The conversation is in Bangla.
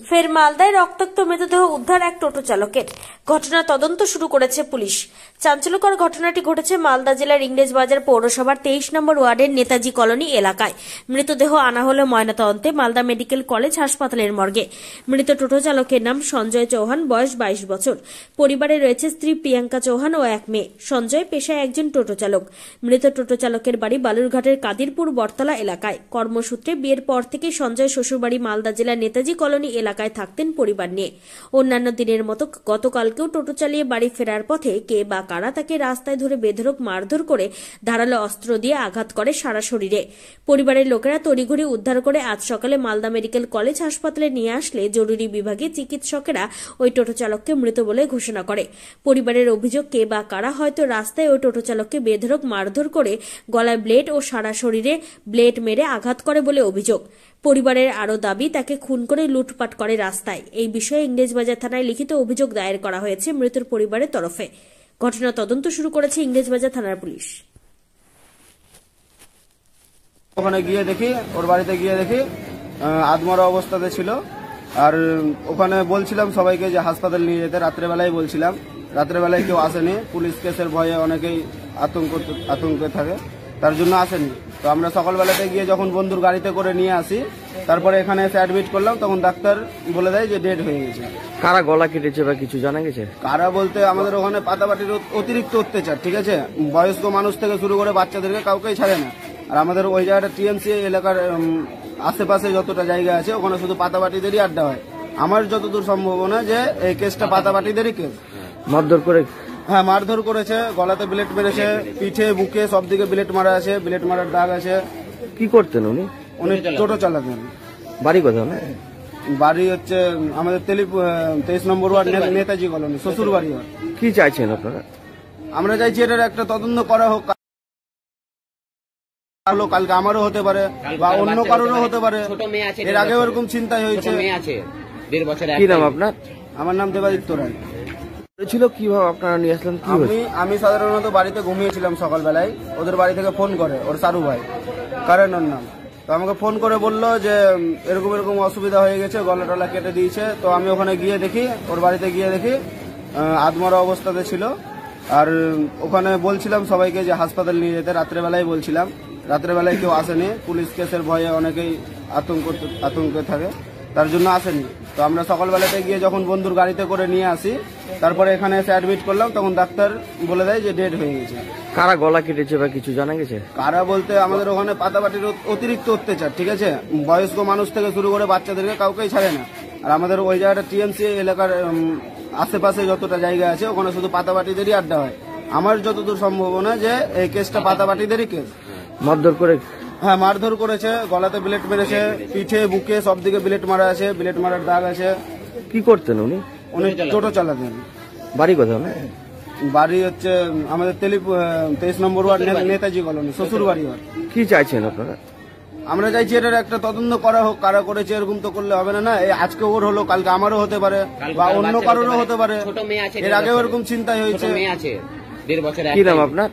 ফের মালদায় রক্তাক্ত মৃতদেহ উদ্ধার এক টোটো চালকের। ঘটনা তদন্ত শুরু করেছে পুলিশ। চাঞ্চল্যকর ঘটনাটি ঘটেছে মালদা জেলার ইংরেজবাজার পৌরসভার 23 নম্বর ওয়ার্ডের নেতাজি কলোনি এলাকায়। মৃতদেহ আনা হলো ময়নাতদন্তে মালদা মেডিকেল কলেজ হাসপাতালের মর্গে। মৃত টোটো চালকের নাম সঞ্জয় চৌহান, বয়স 22 বছর। পরিবারে রয়েছে স্ত্রী প্রিয়াঙ্কা চৌহান ও এক মেয়ে। সঞ্জয় পেশায় একজন টোটো চালক। মৃত টোটো চালকের বাড়ি বালুরঘাটের কাদিরপুর বটতলা এলাকায়। কর্মসূত্রে বিয়ের পর থেকে সঞ্জয় শ্বশুরবাড়ি মালদা জেলার নেতাজি কলোনি এলাকায় থাকতেন পরিবার নিয়ে। অন্যান্য দিনের মতো গতকালকেও টোটো চালিয়ে বাড়ি ফেরার পথে কে বা কারা তাকে রাস্তায় ধরে বেধড়ক মারধর করে ধারালো অস্ত্র দিয়ে আঘাত করে সারা শরীরে। পরিবারের লোকেরা তড়িঘড়ি উদ্ধার করে আজ সকালে মালদা মেডিকেল কলেজ হাসপাতালে নিয়ে আসলে জরুরি বিভাগে চিকিৎসকেরা ওই টোটো চালককে মৃত বলে ঘোষণা করে। পরিবারের অভিযোগ, কে বা কারা হয়তো রাস্তায় ওই টোটো চালককে বেধড়ক মারধর করে গলায় ব্লেড ও সারা শরীরে ব্লেড মেরে আঘাত করে বলে অভিযোগ। পরিবারের আরও দাবি, তাকে খুন করে লুটপাট করে রাস্তায়। এই বিষয়ে ইংরেজবাজার থানায় লিখিত অভিযোগ দায়ের করা হয়েছে মৃতের পরিবারের তরফে। ঘটনা তদন্ত শুরু করেছে ইংরেজবাজার থানার পুলিশ। ওখানে গিয়ে দেখি, ওর বাড়িতে গিয়ে দেখি আধমরা অবস্থাতে ছিল। আর ওখানে বলছিলাম সবাইকে যে হাসপাতাল নিয়ে যেতে, রাত্রেবেলায় বলছিলাম। রাত্রেবেলায় কেউ আসেনি, পুলিশ কেসের ভয়ে অনেকেই আতঙ্কে থাকে, তার জন্য আসেনি। তো আমরা সকালবেলাতে গিয়ে যখন বন্ধুর গাড়িতে করে নিয়ে আসি, তারপরে এখানে এসে অ্যাডমিট করলাম, তখন ডাক্তার বলে দেয় যে ডেড হয়ে গেছে। কারা গলা কেটেছে বা কিছু জানা গেছে? কারা বলতে আমাদের ওখানে পাতাপাটির অতিরিক্ত অত্যাচার, ঠিক আছে। বয়স্ক মানুষ থেকে শুরু করে বাচ্চাদেরকে কাউকেই ছাড়ে না। আর আমাদের ওই জায়গাটা টিএমসি এলাকার আশেপাশে যতটা জায়গা আছে ওখানে শুধু পাতাপাটিদেরই আড্ডা হয়। আমার যতদূর সম্ভাবনা যে এই কেসটা পাতাপাটিদেরই কেস। মারধর করে? হ্যাঁ, মারধর করেছে, গলাতে ব্লেড মেরেছে, পিঠে বুকে সব দিকে ব্লেড মারা আছে, ব্লেড মারার দাগ আছে। কি করতেন উনি? উনি টোটো চালাতেন। বাড়ি কোথাও? না, বাড়ি হচ্ছে আমাদের 23 নম্বর ওয়ার্ড নেতাজি কলোনি, শ্বশুর বাড়ি। কি চাইছেন আপনারা? আমরা চাইছি এটার একটা তদন্ত করা হোক। কালকে আমারও হতে পারে বা অন্য কারোরও হতে পারে। এর আগেও এরকম চিন্তাই হয়েছে। কি নাম আপনার? আমার নাম দেবাদিত্য রায়। ছিল কিভাবে আপনারা নিয়ে আসলেন? কি আমি সাধারণত বাড়িতে ঘুমিয়েছিলাম সকালবেলায়। ওদের বাড়ি থেকে ফোন করে, ওর সারু ভাই, কারণ ওর নাম। তো আমাকে ফোন করে বললো যে এরকম এরকম অসুবিধা হয়ে গেছে, গলা টলা কেটে দিয়েছে। তো আমি ওখানে গিয়ে দেখি, ওর বাড়িতে গিয়ে দেখি আধমরা অবস্থাতে ছিল। আর ওখানে বলছিলাম সবাইকে যে হাসপাতাল নিয়ে যেতে, রাত্রেবেলায় বলছিলাম। রাত্রেবেলায় কেউ আসেনি, পুলিশ কেসের ভয়ে অনেকেই আতঙ্কে থাকে, তার জন্য আসেনি। তো আমরা সকালবেলাতে গিয়ে যখন বন্ধুর গাড়িতে করে নিয়ে আসি, তারপরে এখানে এসে অ্যাডমিট করলাম, তখন ডাক্তার বলে দেয় যে ডেড হয়ে গেছে। কারা গলা কেটেছে বা কিছু জানা গেছে? কারা বলতে আমাদের ওখানে পাতাপাটির অতিরিক্ত অত্যাচার, ঠিক আছে। বয়স্ক মানুষ থেকে শুরু করে বাচ্চাদেরকে কাউকেই ছাড়ে না। আর আমাদের ওই জায়গাটা টিএমসি এলাকার আশেপাশে যতটা জায়গা আছে ওখানে শুধু পাতাপাটিদেরই আড্ডা হয়। আমার যতদূর সম্ভাবনা যে এই কেসটা পাতাপাটিদেরই কেস। মারধর করে? হ্যাঁ, মারধর করেছে, গলাতে ব্লেড মেরেছে, পিঠে বুকে সব দিকে ব্লেড মারা আছে, ব্লেড মারার দাগ আছে। কি করতেন উনি? উনি টোটো চালাতেন। বাড়ি কোথাও? না, বাড়ি হচ্ছে আমাদের 23 নম্বর ওয়ার্ড নেতাজি কলোনি, শ্বশুর বাড়ি। কি চাইছেন আপনারা? আমরা চাইছি এটার একটা তদন্ত করা হোক। কারা করেছে এরকম তো করলে হবে না। এই আজকে ওর হলো, কালকে আমারও হতে পারে বা অন্য কারোরও হতে পারে। এর আগেও এরকম চিন্তাই হয়েছে। কি নাম আপনার?